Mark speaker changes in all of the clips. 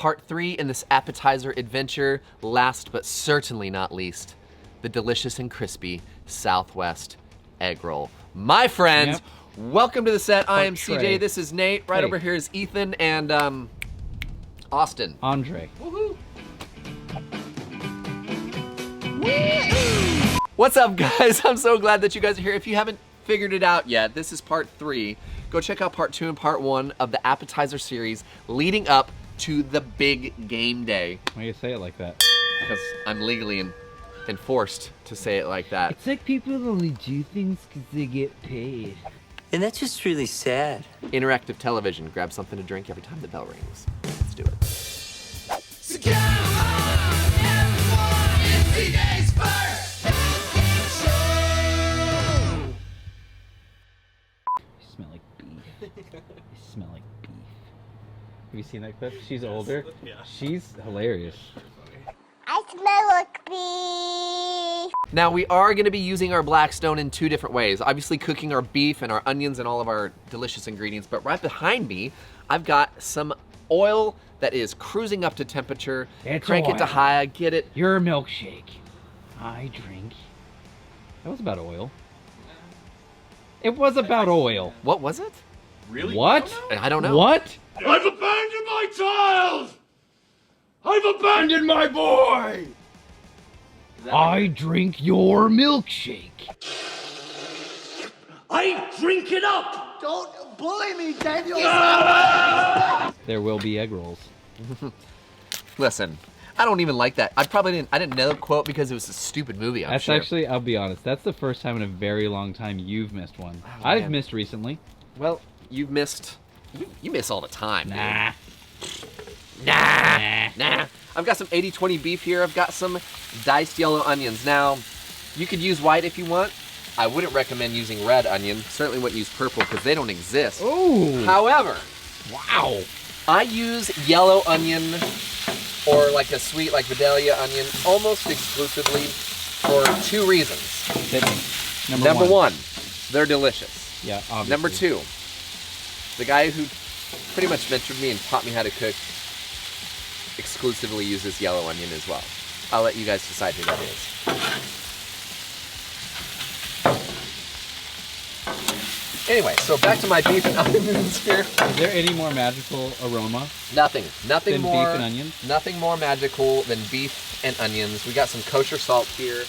Speaker 1: part 3 in this appetizer adventure. Last but certainly not least, the delicious and crispy Southwest egg roll. My friends, welcome to the set. I am CJ, this is Nate. Right over here is Ethan and Austin.
Speaker 2: Andre.
Speaker 1: Woohoo! What's up, guys? I'm so glad that you guys are here. If you haven't figured it out yet, this is part 3. Go check out part 2 and part 1 of the appetizer series leading up to the big game day.
Speaker 2: Why do you say it like that?
Speaker 1: Because I'm legally enforced to say it like that.
Speaker 2: It's like people only do things because they get paid.
Speaker 3: And that's just really sad.
Speaker 1: Interactive television. Grab something to drink every time the bell rings. Let's do it.
Speaker 4: So come on, everyone, it's today's first show.
Speaker 2: You smell like beef. You smell like beef. Have you seen that clip? She's older. Yeah. She's hilarious.
Speaker 5: I smell like beef.
Speaker 1: Now we are gonna be using our Blackstone in 2 different ways. Obviously cooking our beef and our onions and all of our delicious ingredients, but right behind me, I've got some oil that is cruising up to temperature. Crank it to high, get it.
Speaker 2: Your milkshake. I drink. That was about oil. It was about oil.
Speaker 1: What was it?
Speaker 4: Really?
Speaker 2: What?
Speaker 1: I don't know.
Speaker 2: What?
Speaker 4: I've abandoned my child! I've abandoned my boy!
Speaker 2: I drink your milkshake.
Speaker 4: I drink it up!
Speaker 5: Don't bully me, Daniel.
Speaker 2: There will be egg rolls.
Speaker 1: Listen, I don't even like that. I didn't know the quote because it was a stupid movie, I'm sure.
Speaker 2: Actually, I'll be honest, that's the first time in a very long time you've missed one.
Speaker 1: Oh,
Speaker 2: I've
Speaker 1: man.
Speaker 2: missed recently.
Speaker 1: Well, you've missed, you miss all the time, dude.
Speaker 2: Nah.
Speaker 1: Nah. I've got some 80-20 beef here. I've got some diced yellow onions. Now, you could use white if you want. I wouldn't recommend using red onion. Certainly wouldn't use purple because they don't exist.
Speaker 2: Ooh.
Speaker 1: However,
Speaker 2: Wow.
Speaker 1: I use yellow onion or like a sweet like Vidalia onion almost exclusively for 2 reasons.
Speaker 2: Hit me.
Speaker 1: Number one, they're delicious.
Speaker 2: Yeah, obviously.
Speaker 1: Number 2, the guy who pretty much mentored me and taught me how to cook exclusively uses yellow onion as well. I'll let you guys decide who that is. Anyway, so back to my beef and onions here.
Speaker 2: Is there any more magical aroma
Speaker 1: Nothing
Speaker 2: than
Speaker 1: more.
Speaker 2: beef and onions?
Speaker 1: Nothing more magical than beef and onions. We got some kosher salt here,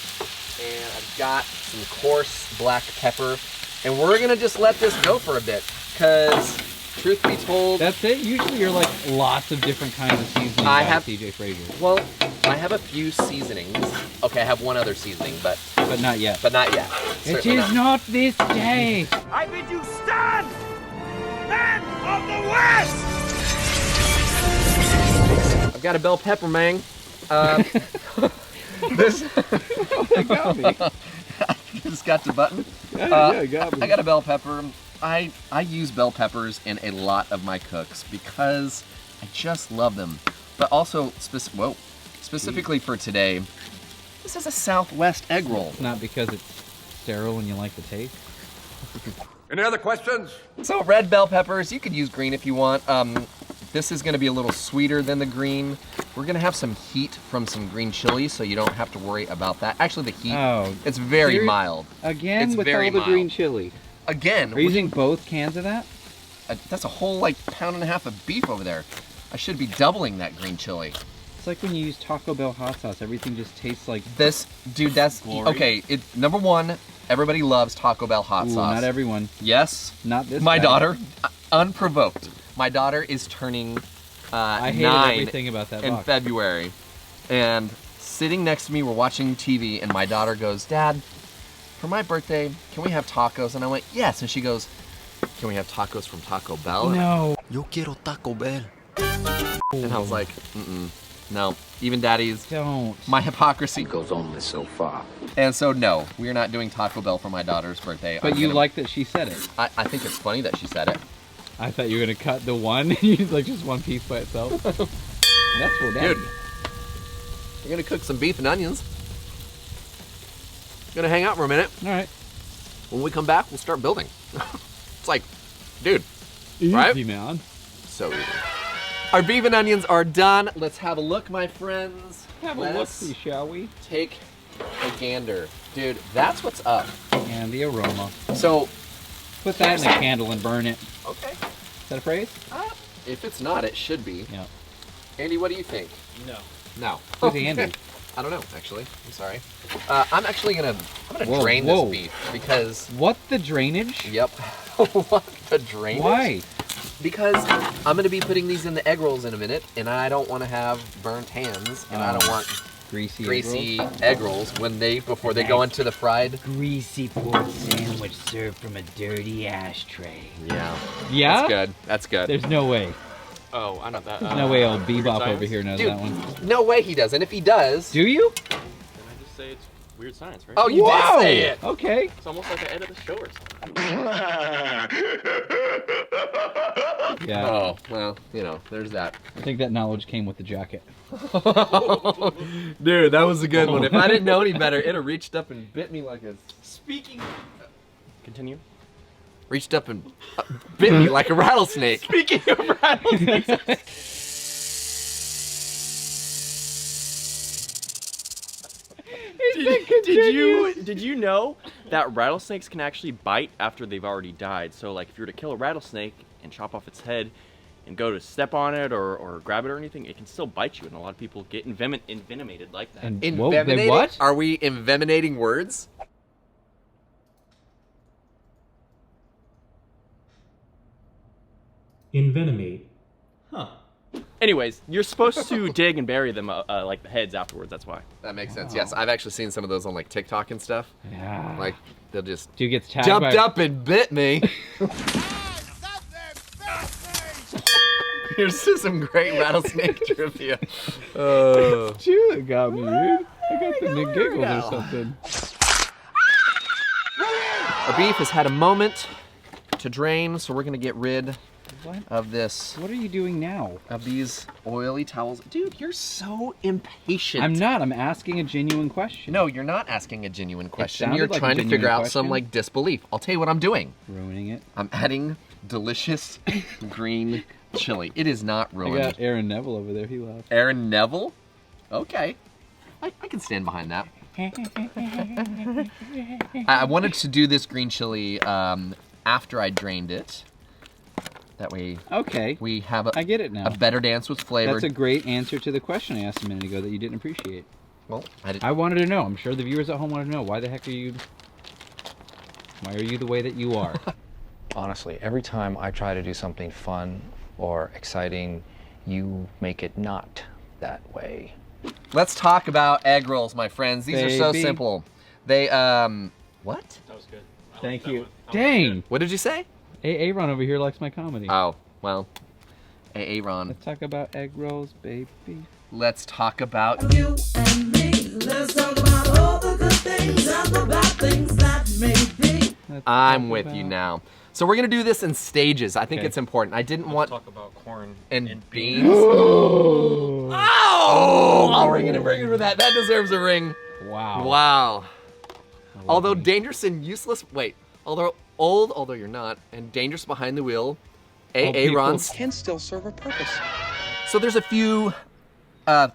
Speaker 1: and I've got some coarse black pepper, and we're gonna just let this go for a bit, because truth be told,
Speaker 2: That's it? Usually you're like lots of different kinds of seasonings
Speaker 1: I
Speaker 2: by
Speaker 1: have-
Speaker 2: CJ Frazier.
Speaker 1: well, I have a few seasonings. Okay, I have one other seasoning, but
Speaker 2: Not yet.
Speaker 1: not yet.
Speaker 2: It
Speaker 1: Certainly
Speaker 2: is not this day.
Speaker 4: I bid you stand! Man of the West!
Speaker 1: I've got a bell pepper, man. This
Speaker 2: It got me.
Speaker 1: just got the button.
Speaker 2: Yeah, it got me.
Speaker 1: I got a bell pepper. I use bell peppers in a lot of my cooks because I just love them. But also, specifically for today, this is a Southwest egg roll.
Speaker 2: It's not because it's sterile and you like the taste.
Speaker 4: Any other questions?
Speaker 1: So red bell peppers, you could use green if you want. This is gonna be a little sweeter than the green. We're gonna have some heat from some green chili, so you don't have to worry about that. Actually, the heat, it's very mild.
Speaker 2: Again,
Speaker 1: It's
Speaker 2: with
Speaker 1: very
Speaker 2: all the green
Speaker 1: mild.
Speaker 2: chili.
Speaker 1: Again,
Speaker 2: Are you using both cans of that?
Speaker 1: that's a whole like pound and a half of beef over there. I should be doubling that green chili.
Speaker 2: It's like when you use Taco Bell hot sauce. Everything just tastes like...
Speaker 1: This, dude, that's,
Speaker 2: Glory.
Speaker 1: okay, number 1, everybody loves Taco Bell hot
Speaker 2: Ooh,
Speaker 1: sauce.
Speaker 2: not everyone.
Speaker 1: Yes.
Speaker 2: Not this
Speaker 1: My
Speaker 2: guy.
Speaker 1: daughter, unprovoked. My daughter is turning
Speaker 2: I hated
Speaker 1: 9
Speaker 2: everything about that
Speaker 1: in
Speaker 2: box.
Speaker 1: February. And sitting next to me, we're watching TV, and my daughter goes, Dad, for my birthday, can we have tacos? And I went, yes. And she goes, can we have tacos from Taco Bell?
Speaker 2: No.
Speaker 3: Yo quiero Taco Bell.
Speaker 1: And I was like, no. Even Daddy's,
Speaker 2: Don't.
Speaker 1: my hypocrisy.
Speaker 3: Goes only so far.
Speaker 1: And so, no, we are not doing Taco Bell for my daughter's birthday.
Speaker 2: But
Speaker 1: I'm
Speaker 2: you
Speaker 1: gonna-
Speaker 2: like that she said it.
Speaker 1: I think it's funny that she said it.
Speaker 2: I thought you were going to cut the one and use like just one piece by itself. That's for Daddy.
Speaker 1: Dude, we're gonna cook some beef and onions. Gonna hang out for a minute.
Speaker 2: All right.
Speaker 1: When we come back, we'll start building. It's like, dude,
Speaker 2: Easy,
Speaker 1: Right?
Speaker 2: man.
Speaker 1: so easy. Our beef and onions are done. Let's have a look, my friends.
Speaker 2: Have a
Speaker 1: Let's
Speaker 2: look, shall we?
Speaker 1: take a gander. Dude, that's what's up.
Speaker 2: And the aroma.
Speaker 1: So,
Speaker 2: Put that in a candle and burn it.
Speaker 1: okay.
Speaker 2: Is that a phrase?
Speaker 1: If it's not, it should be.
Speaker 2: Yeah.
Speaker 1: Andy, what do you think?
Speaker 6: No.
Speaker 1: No.
Speaker 2: Who's Andy?
Speaker 1: I don't know, actually. I'm sorry. I'm actually gonna
Speaker 2: Whoa,
Speaker 1: drain
Speaker 2: whoa.
Speaker 1: this beef because.
Speaker 2: What, the drainage?
Speaker 1: Yep. What the drainage?
Speaker 2: Why?
Speaker 1: Because I'm gonna be putting these in the egg rolls in a minute, and I don't want to have burnt hands, and I don't want
Speaker 2: Greasy
Speaker 1: egg rolls before they go into the fried.
Speaker 6: Greasy pork sandwich served from a dirty ashtray.
Speaker 1: Yeah.
Speaker 2: Yeah?
Speaker 1: That's good. That's good.
Speaker 2: There's no way.
Speaker 6: Oh, I know that.
Speaker 2: There's no way old
Speaker 6: Weird
Speaker 2: Bebop
Speaker 6: Science?
Speaker 2: over here knows
Speaker 1: Dude,
Speaker 2: that one.
Speaker 1: no way he does. And if he does,
Speaker 2: Do you?
Speaker 6: Did I just say it's Weird Science, right?
Speaker 1: oh, you
Speaker 2: Whoa!
Speaker 1: did say it.
Speaker 2: Okay.
Speaker 6: It's almost like I edit the show or something.
Speaker 2: Yeah.
Speaker 1: Oh well, there's that.
Speaker 2: I think that knowledge came with the jacket.
Speaker 1: Dude, that was a good one. If I didn't know any better, it'd have reached up and bit me like a.
Speaker 6: Speaking. Continue.
Speaker 1: Reached up and bit me like a rattlesnake.
Speaker 6: Speaking of rattlesnakes. Did you know that rattlesnakes can actually bite after they've already died? So like if you were to kill a rattlesnake and chop off its head and go to step on it or grab it or anything, it can still bite you, and a lot of people get envenomated like that.
Speaker 2: And whoa, they
Speaker 1: Envenenating?
Speaker 2: what?
Speaker 1: Are we envenenating words?
Speaker 7: Envenomate.
Speaker 6: Anyways, you're supposed to dig and bury them like the heads afterwards, that's why.
Speaker 1: That makes sense. Yes, I've actually seen some of those on like TikTok and stuff.
Speaker 2: Yeah.
Speaker 1: Like they'll just
Speaker 2: Dude gets tagged
Speaker 1: jumped
Speaker 2: by...
Speaker 1: up and bit me. Here's some great rattlesnake trivia.
Speaker 2: Dude, it got me, dude. I got the big giggles or something.
Speaker 1: Our beef has had a moment to drain, so we're gonna get rid
Speaker 2: What?
Speaker 1: of this,
Speaker 2: What are you doing now?
Speaker 1: of these oily towels. Dude, you're so impatient.
Speaker 2: I'm not. I'm asking a genuine question.
Speaker 1: No, you're not asking a genuine question.
Speaker 2: sounded
Speaker 1: You're
Speaker 2: like a
Speaker 1: trying to figure
Speaker 2: genuine
Speaker 1: out some
Speaker 2: question.
Speaker 1: like disbelief. I'll tell you what I'm doing.
Speaker 2: Ruining it.
Speaker 1: I'm adding delicious green chili. It is not
Speaker 2: I
Speaker 1: ruined.
Speaker 2: got Aaron Neville over there. He laughed.
Speaker 1: Aaron Neville? Okay. I can stand behind that. I wanted to do this green chili after I drained it. That way
Speaker 2: Okay.
Speaker 1: we have
Speaker 2: I get it now.
Speaker 1: a better dance with flavor.
Speaker 2: That's a great answer to the question I asked a minute ago that you didn't appreciate.
Speaker 1: Well, I did.
Speaker 2: I wanted to know. I'm sure the viewers at home want to know. Why the heck are you... Why are you the way that you are?
Speaker 8: Honestly, every time I try to do something fun or exciting, you make it not that way.
Speaker 1: Let's talk about egg rolls, my friends. These are so
Speaker 2: Baby.
Speaker 1: simple. They, what?
Speaker 6: That was good.
Speaker 2: Thank you. Dang!
Speaker 1: What did you say?
Speaker 2: Aaron over here likes my comedy.
Speaker 1: Oh, well, Aaron.
Speaker 2: Let's talk about egg rolls, baby.
Speaker 1: Let's talk about
Speaker 9: You and me, let's talk about all the good things and the bad things that may be.
Speaker 1: I'm
Speaker 2: talk
Speaker 1: with you
Speaker 2: about-
Speaker 1: now. So we're gonna do this in stages. I think
Speaker 2: Okay.
Speaker 1: it's important. I didn't want
Speaker 6: Talk about corn
Speaker 1: and beans. Oh, we're gonna bring it for that. That deserves a ring.
Speaker 2: Wow.
Speaker 1: Wow. Although dangerous and useless. Wait. Although old, although you're not, and dangerous behind the wheel. Aaron's
Speaker 8: Can still serve a purpose.
Speaker 1: So there's a few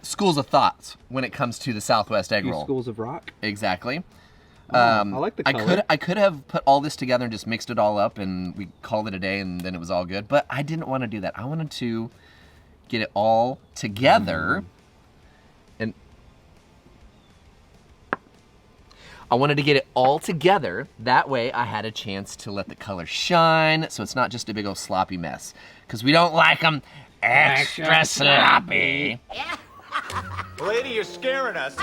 Speaker 1: schools of thoughts when it comes to the Southwest egg
Speaker 2: Few
Speaker 1: roll.
Speaker 2: schools of rock.
Speaker 1: Exactly.
Speaker 2: I like the color.
Speaker 1: I could have put all this together and just mixed it all up and we called it a day and then it was all good. But I didn't want to do that. I wanted to get it all together. And I wanted to get it all together. That way I had a chance to let the color shine so it's not just a big old sloppy mess. Because we don't like them extra sloppy.
Speaker 4: Lady, you're scaring us.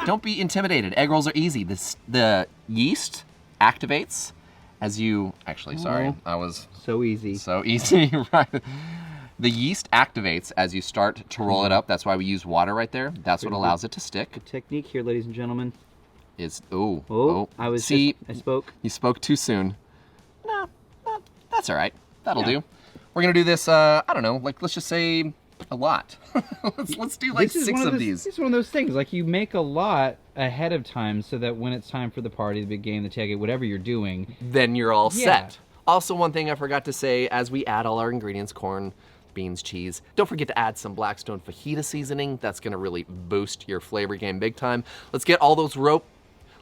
Speaker 1: Don't be intimidated. Egg rolls are easy. The yeast activates as you... Actually, sorry. I was
Speaker 2: So easy.
Speaker 1: so easy, right? The yeast activates as you start to roll it up. That's why we use water right there. That's what allows it to stick.
Speaker 2: Good technique here, ladies and gentlemen.
Speaker 1: Is oh,
Speaker 2: Oh, I was
Speaker 1: See,
Speaker 2: I spoke.
Speaker 1: you spoke too soon. No, that's all right. That'll do. We're gonna do this. I don't know. Like, let's just say a lot. let's do like
Speaker 2: This is
Speaker 1: 6
Speaker 2: one
Speaker 1: of
Speaker 2: those-
Speaker 1: these.
Speaker 2: This is one of those things. Like you make a lot ahead of time so that when it's time for the party, the big game, the tailgate, whatever you're doing.
Speaker 1: Then you're all
Speaker 2: Yeah.
Speaker 1: set. Also, one thing I forgot to say, as we add all our ingredients, corn, beans, cheese. Don't forget to add some Blackstone Fajita seasoning. That's gonna really boost your flavor game big time. Let's get all those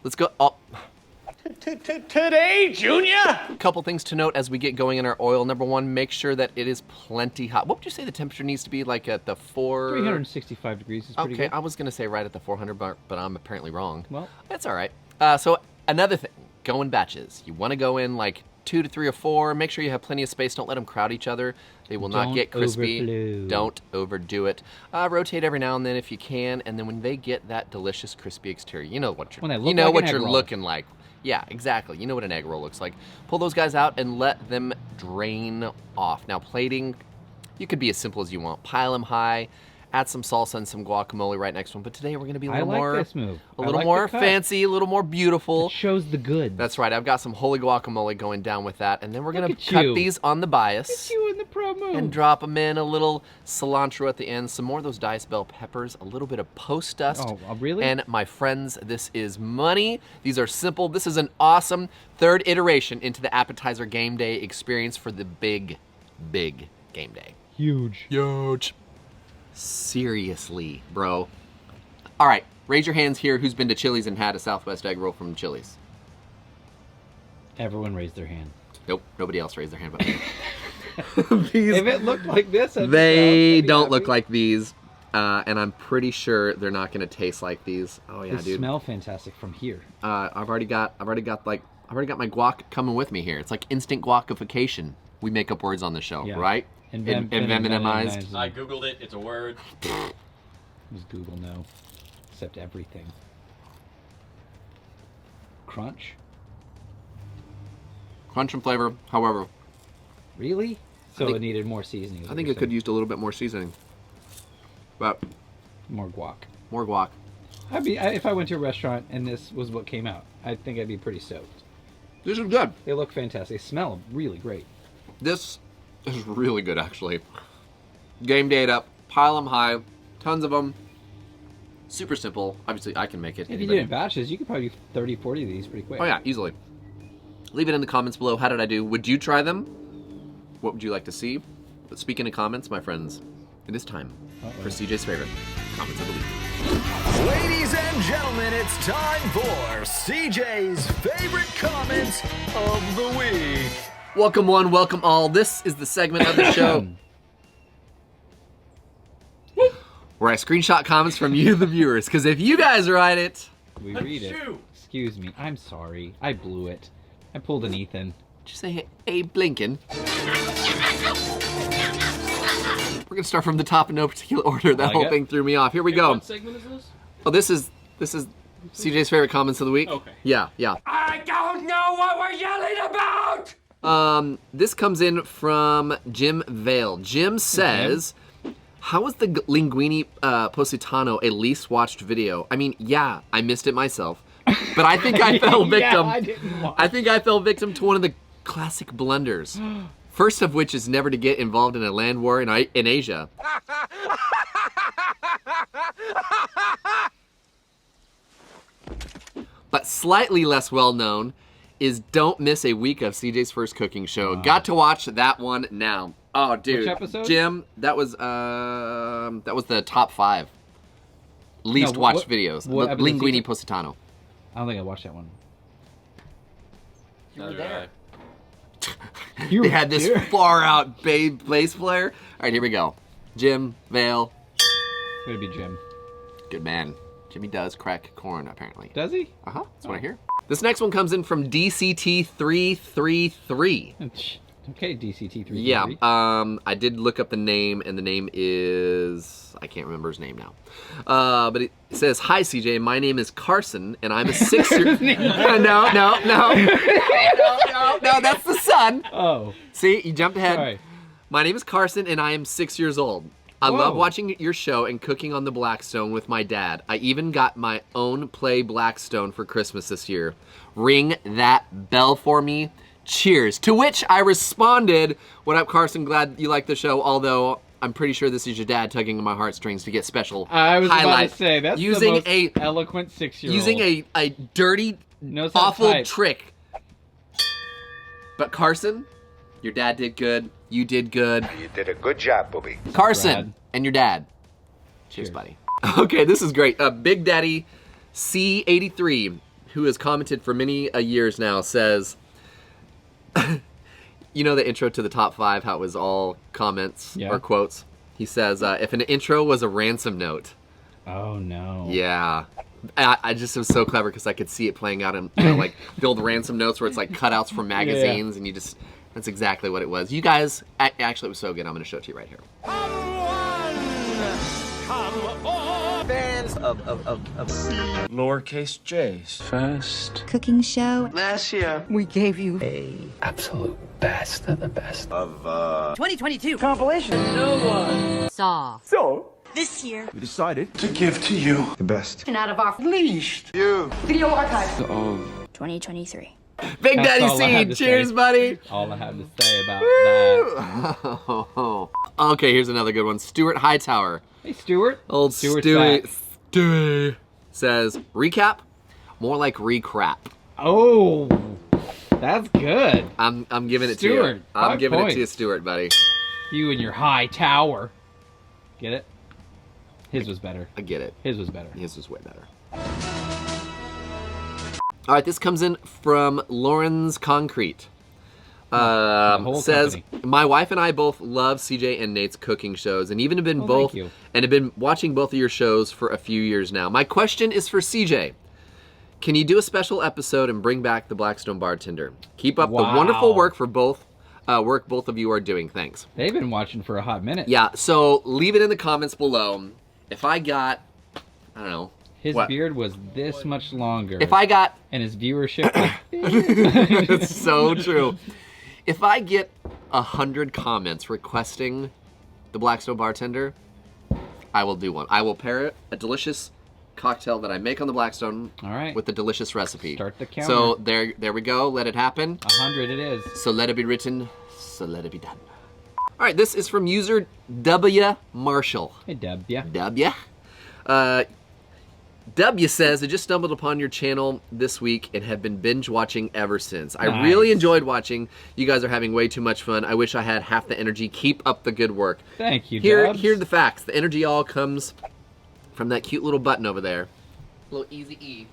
Speaker 1: let's go.
Speaker 4: Today, Junior!
Speaker 1: Couple things to note as we get going in our oil. Number one, make sure that it is plenty hot. What would you say the temperature needs to be, like at the
Speaker 2: 365 degrees is pretty good.
Speaker 1: Okay, I was gonna say right at the 400 mark, but I'm apparently wrong.
Speaker 2: Well,
Speaker 1: that's all right. So another thing, go in batches. You want to go in like 2 to 3 or 4. Make sure you have plenty of space. Don't let them crowd each other. They will not get crispy.
Speaker 2: Overflow.
Speaker 1: Don't overdo it. Rotate every now and then if you can, and then when they get that delicious crispy exterior, you know what you're looking like. Yeah, exactly. You know what an egg roll looks like. Pull those guys out and let them drain off. Now plating, you could be as simple as you want. Pile them high. Add some salsa and some guacamole right next to them. But today we're going to be a little more fancy, a little more beautiful.
Speaker 2: It shows the good.
Speaker 1: That's right. I've got some holy guacamole going down with that. And then we're going to cut these on the bias.
Speaker 2: Look at you in the promo.
Speaker 1: And drop them in. A little cilantro at the end. Some more of those diced bell peppers. A little bit of post dust.
Speaker 2: Oh, really?
Speaker 1: And my friends, this is money. These are simple. This is an awesome third iteration into the appetizer game day experience for the big, big game day.
Speaker 2: Huge.
Speaker 1: Seriously, bro. All right, raise your hands here who's been to Chili's and had a Southwest egg roll from Chili's.
Speaker 2: Everyone raised their hand.
Speaker 1: Nope, nobody else raised their hand but me.
Speaker 2: If it looked like this,
Speaker 1: they don't look like these, and I'm pretty sure they're not going to taste like these. Oh yeah,
Speaker 2: they
Speaker 1: dude.
Speaker 2: Smell fantastic from here.
Speaker 1: I've already got my guac coming with me here. It's like instant guacification. We make up words on the show, right?
Speaker 2: Envenomized.
Speaker 6: I googled it. It's a word.
Speaker 2: Does Google know? Except everything. Crunch
Speaker 1: and flavor, however.
Speaker 2: Really? So it needed more seasoning.
Speaker 1: I think it could use a little bit more seasoning. But
Speaker 2: more guac.
Speaker 1: More guac.
Speaker 2: If I went to a restaurant and this was what came out, I think I'd be pretty stoked.
Speaker 1: This is good.
Speaker 2: They look fantastic. They smell really great.
Speaker 1: This is really good, actually. Game day it up, pile them high, tons of them. Super simple. Obviously, I can make it.
Speaker 2: If you did it in batches, you could probably do 30, 40 of these pretty quick.
Speaker 1: Oh, yeah, easily. Leave it in the comments below. How did I do? Would you try them? What would you like to see? But speaking of comments, my friends, it is time for CJ's favorite comments of the week.
Speaker 7: Ladies and gentlemen, it's time for CJ's favorite comments of the week.
Speaker 1: Welcome one, welcome all. This is the segment of the show where I screenshot comments from you, the viewers. Because if you guys write it,
Speaker 2: we read it. Excuse me, I'm sorry. I blew it. I pulled an Ethan.
Speaker 1: Just say, hey, Blinken. We're gonna start from the top in no particular order. That whole thing threw me off. Here we go.
Speaker 6: What segment is this?
Speaker 1: Oh, this is CJ's favorite comments of the week.
Speaker 6: Okay.
Speaker 1: Yeah.
Speaker 4: I don't know what we're yelling about!
Speaker 1: This comes in from Jim Vale. Jim says, how was the Linguini Positano a least watched video? I mean, yeah, I missed it myself. But I think I fell victim. I think I fell victim to one of the classic blunders. First of which is never to get involved in a land war in Asia. But slightly less well known is don't miss a week of CJ's first cooking show. Got to watch that one now. Oh, dude.
Speaker 2: Which episode?
Speaker 1: Jim, that was the top 5 least watched videos. Linguini Positano.
Speaker 2: I don't think I watched that one.
Speaker 6: You were there.
Speaker 1: They had this far out bass player. All right, here we go. Jim Vale.
Speaker 2: Way to be Jim.
Speaker 1: Good man. Jimmy does crack corn, apparently.
Speaker 2: Does he?
Speaker 1: Uh-huh. That's what I hear. This next one comes in from DCT333.
Speaker 2: Okay, DCT333.
Speaker 1: Yeah, I did look up the name, and the name is... I can't remember his name now. But it says, hi, CJ, my name is Carson, and I'm a 6-year... No, that's the son.
Speaker 2: Oh.
Speaker 1: See, you jumped ahead.
Speaker 2: Sorry.
Speaker 1: My name is Carson, and I am 6 years old. I love watching your show and cooking on the Blackstone with my dad. I even got my own play Blackstone for Christmas this year. Ring that bell for me. Cheers. To which I responded, what up, Carson? Glad you like the show, although I'm pretty sure this is your dad tugging on my heartstrings to get special highlights.
Speaker 2: About to say, that's using the most eloquent 6-year-old.
Speaker 1: Using a dirty, awful trick. But Carson, Your dad did good. You did good.
Speaker 10: You did a good job, Booby.
Speaker 1: Carson
Speaker 2: Brad.
Speaker 1: and your dad. Cheers, buddy. Okay, this is great. Big Daddy C83, who has commented for many years now, says, you know the intro to the top 5, how it was all comments or quotes? He says, if an intro was a ransom note.
Speaker 2: Oh, no.
Speaker 1: Yeah. I just was so clever because I could see it playing out in, like, build ransom notes where it's like cutouts from magazines and you just, that's exactly what it was. You guys, actually it was so good. I'm going to show it to you right here.
Speaker 3: Fans of
Speaker 4: Lowercase J's.
Speaker 10: First.
Speaker 5: Cooking show.
Speaker 3: Last year,
Speaker 5: We gave you
Speaker 3: a absolute best of the best.
Speaker 10: Of,
Speaker 5: 2022
Speaker 3: Compilation.
Speaker 5: Saw.
Speaker 10: So,
Speaker 5: This year,
Speaker 4: We decided to give to you
Speaker 10: the best.
Speaker 5: and out of our
Speaker 4: least.
Speaker 10: You.
Speaker 5: video archive.
Speaker 9: 2023.
Speaker 1: Big
Speaker 2: That's
Speaker 1: Daddy
Speaker 2: all I had
Speaker 1: C,
Speaker 2: to
Speaker 1: cheers,
Speaker 2: say.
Speaker 1: buddy.
Speaker 2: All I have to say about that.
Speaker 1: Okay, here's another good one. Stuart Hightower.
Speaker 2: Hey, Stuart.
Speaker 1: Old
Speaker 2: Stuart's
Speaker 1: Stewie
Speaker 2: back.
Speaker 1: says, recap? More like recrap.
Speaker 2: Oh, that's good.
Speaker 1: I'm giving it to you.
Speaker 2: Stuart,
Speaker 1: I'm
Speaker 2: 5
Speaker 1: giving it to you,
Speaker 2: points.
Speaker 1: Stuart, buddy.
Speaker 2: You and your high tower. Get it? His was better.
Speaker 1: I get it.
Speaker 2: His was better.
Speaker 1: His was way better. All right, this comes in from Lauren's Concrete.
Speaker 2: whole
Speaker 1: Says,
Speaker 2: company.
Speaker 1: my wife and I both love CJ and Nate's cooking shows, and even have been
Speaker 2: Oh, thank you.
Speaker 1: and have been watching both of your shows for a few years now. My question is for CJ. Can you do a special episode and bring back the Blackstone bartender? Keep up the wonderful
Speaker 2: Wow.
Speaker 1: work both of you are doing. Thanks.
Speaker 2: They've been watching for a hot minute.
Speaker 1: Yeah, so leave it in the comments below. If I got, I don't know.
Speaker 2: His
Speaker 1: what?
Speaker 2: beard was this much longer.
Speaker 1: If I got,
Speaker 2: and his viewership was
Speaker 1: it's so true. If I get 100 comments requesting the Blackstone bartender, I will do one. I will pair a delicious cocktail that I make on the Blackstone with the delicious recipe.
Speaker 2: Start the counter.
Speaker 1: So there we go. Let it happen.
Speaker 2: 100 it is.
Speaker 1: So let it be written. So let it be done. All right, this is from user W Marshall.
Speaker 2: Hey, W.
Speaker 1: W. W says, I just stumbled upon your channel this week and have been binge watching ever since. I
Speaker 2: Nice.
Speaker 1: really enjoyed watching. You guys are having way too much fun. I wish I had half the energy. Keep up the good work.
Speaker 2: Thank you,
Speaker 1: Here
Speaker 2: Dubs.
Speaker 1: are the facts. The energy all comes from that cute little button over there. Little easy E.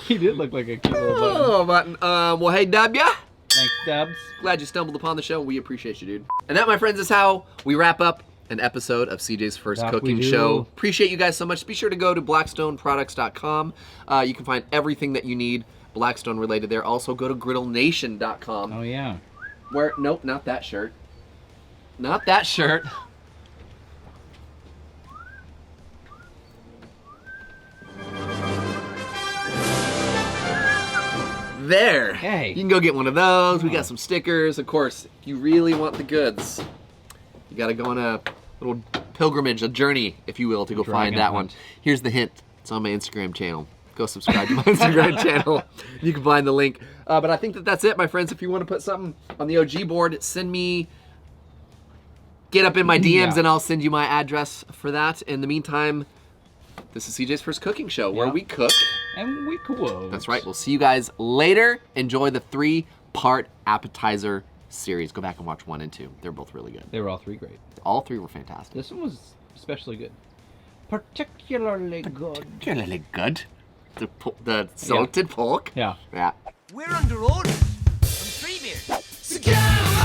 Speaker 2: He did look like a cute little button.
Speaker 1: Oh, button. Well, hey, W.
Speaker 2: Thanks, Dubs.
Speaker 1: Glad you stumbled upon the show. We appreciate you, dude. And that, my friends, is how we wrap up an episode of CJ's First
Speaker 2: That
Speaker 1: Cooking
Speaker 2: we do.
Speaker 1: Show. Appreciate you guys so much. Be sure to go to blackstoneproducts.com. You can find everything that you need Blackstone related there. Also, go to griddlenation.com.
Speaker 2: Oh, yeah.
Speaker 1: Where, nope, not that shirt. Not that shirt. There.
Speaker 2: Hey.
Speaker 1: You can go get one of those. We got some stickers. Of course, if you really want the goods, you got to go on a little pilgrimage, a journey, if you will, to go find that one. Here's the hint. It's on my Instagram channel. Go subscribe to my Instagram channel. You can find the link. But I think that's it, my friends. If you want to put something on the OG board, send me, get up in my DMs, and I'll send you my address for that. In the meantime, this is CJ's First Cooking Show, where we cook.
Speaker 2: And we quote.
Speaker 1: That's right. We'll see you guys later. Enjoy the 3-part appetizer series. Go back and watch 1 and 2. They're both really good.
Speaker 2: They were all 3 great.
Speaker 1: All 3 were fantastic.
Speaker 2: This one was especially good. Particularly good.
Speaker 1: Particularly good. The salted pork.
Speaker 2: Yeah.
Speaker 1: Yeah.
Speaker 3: We're under orders from Treebeard.